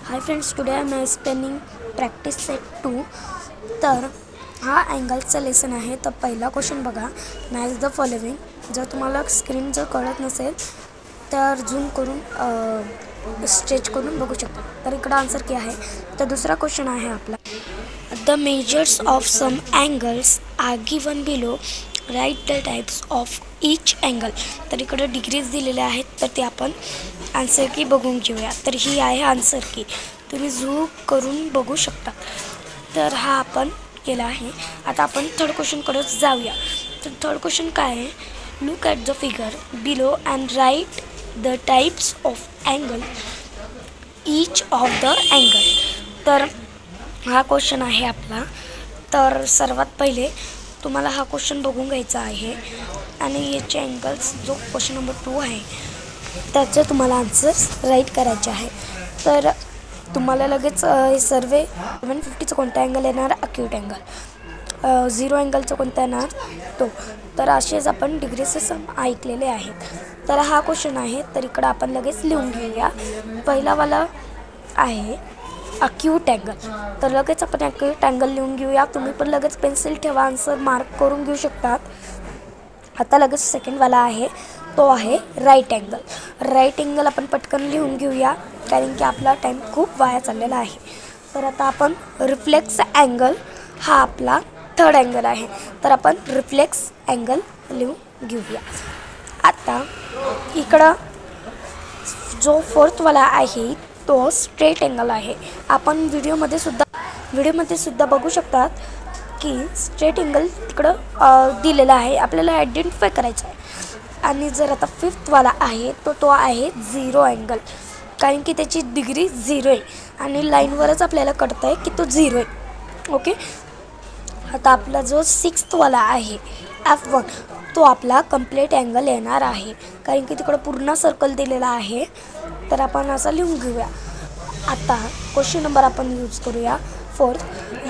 Hi friends, today I am explaining practice set 2. तर हा अँगलचा lesson आहे. तर पहिला क्वेश्चन बघा, मॅच द फॉलोइंग. जर तुम्हाला स्क्रीन जर कळत नसेल तर झूम करून स्ट्रेच करून बघू शकता. तर इकडं आन्सर की आहे. तर दुसरा क्वेश्चन आहे आपला, the measures of some angles are given below, write the types of each angle. तर इकडं डिग्रीज दिलेल्या आहेत, तर ते आपण आन्सर की बघून घेऊया. तर ही आहे आन्सर की, तुम्ही झूम करून बघू शकता. तर हा आपण केला आहे. आता आपण थर्ड क्वेश्चनकडे जाऊया. तर थर्ड क्वेश्चन काय आहे, look at the figure below and write the types of angle each of the angle. तर हा क्वेश्चन आहे आपला. तर सर्वात पहिले तुम्हाला हा क्वेश्चन बघून घ्यायचा आहे आणि याचे अँगल्स जो क्वेश्चन नंबर 2 आहे त्याचे तुम्हाला आन्सर्स राईट करायचे आहे. तर तुम्हाला लगेच हे सर्व 750चं कोणता अँगल येणार, अक्यूट अँगल. 0 अँगलचं कोणता येणार, तो. तर असेच आपण डिग्रीचे सम ऐकलेले आहेत. तर हा क्वेश्चन आहे. तर इकडं आपण लगेच लिहून घेऊया. पहिलावाला आहे अक्यूट अँगल. तर लगेच आपण अक्यूट अँगल लिहून घेऊया. तुम्ही पण लगेच पेन्सिल ठेवा, आन्सर मार्क करून घेऊ शकतात. आता लगेच सेकंडवाला आहे, तो आहे राईट अँगल. राईट अँगल आपण पटकन लिहून घेऊया, कारण की आपला टाईम खूप वाया चाललेला आहे. तर आता आपण रिफ्लेक्स अँगल, हा आपला थर्ड अँगल आहे. तर आपण रिफ्लेक्स अँगल लिहून घेऊया. आता इकडं जो फोर्थवाला आहे तो स्ट्रेट अँगल आहे. आपण व्हिडिओमध्ये सुद्धा बघू शकतात की स्ट्रेट अँगल तिकडं दिलेला आहे. आपल्याला आयडेंटिफाय करायचं आहे. आणि जर आता फिफ्थवाला आहे तो आहे 0 अँगल, कारण की त्याची डिग्री 0 आहे आणि लाईनवरच आपल्याला कळतं आहे की तो 0 आहे. ओके. आता आपला जो सिक्स्थवाला आहे F1, तो आपला कंप्लीट अँगल येणार आहे, कारण की तिकडं पूर्ण सर्कल दिलेला आहे. तर आपण असं लिहून घेऊया. आता क्वेश्चन नंबर आपण यूज करूया fourth.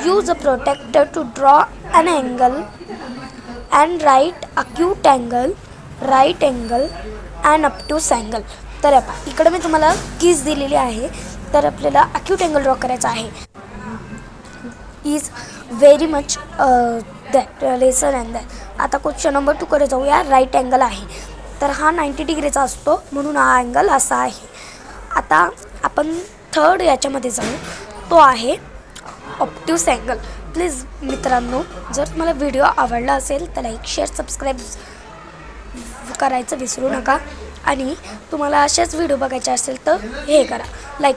Use a protractor to draw an angle and right acute angle, right angle and obtuse angle. तर इकडे मी तुम्हाला कीज दिलेली आहे. तर आपल्याला अक्यूट अँगल ड्रॉ करायचा आहे. Is very much that lesson and that. आता क्वेश्चन नंबर 2 कडे जाऊया. राईट अँगल आहे. तर हा 90 डिग्रीचा असतो, म्हणून हा अँगल असा आहे. आता आपण थर्ड याच्यामध्ये जाऊ, तो आहे ऑब्ट्यूस अँगल. प्लीज मित्रांनो, जर तुम्हाला व्हिडिओ आवडला असेल तर लाईक, शेअर, सबस्क्राईब करायचं विसरू नका. आणि तुम्हाला असेच व्हिडिओ बघायचे असेल तर हे करा, लाईक.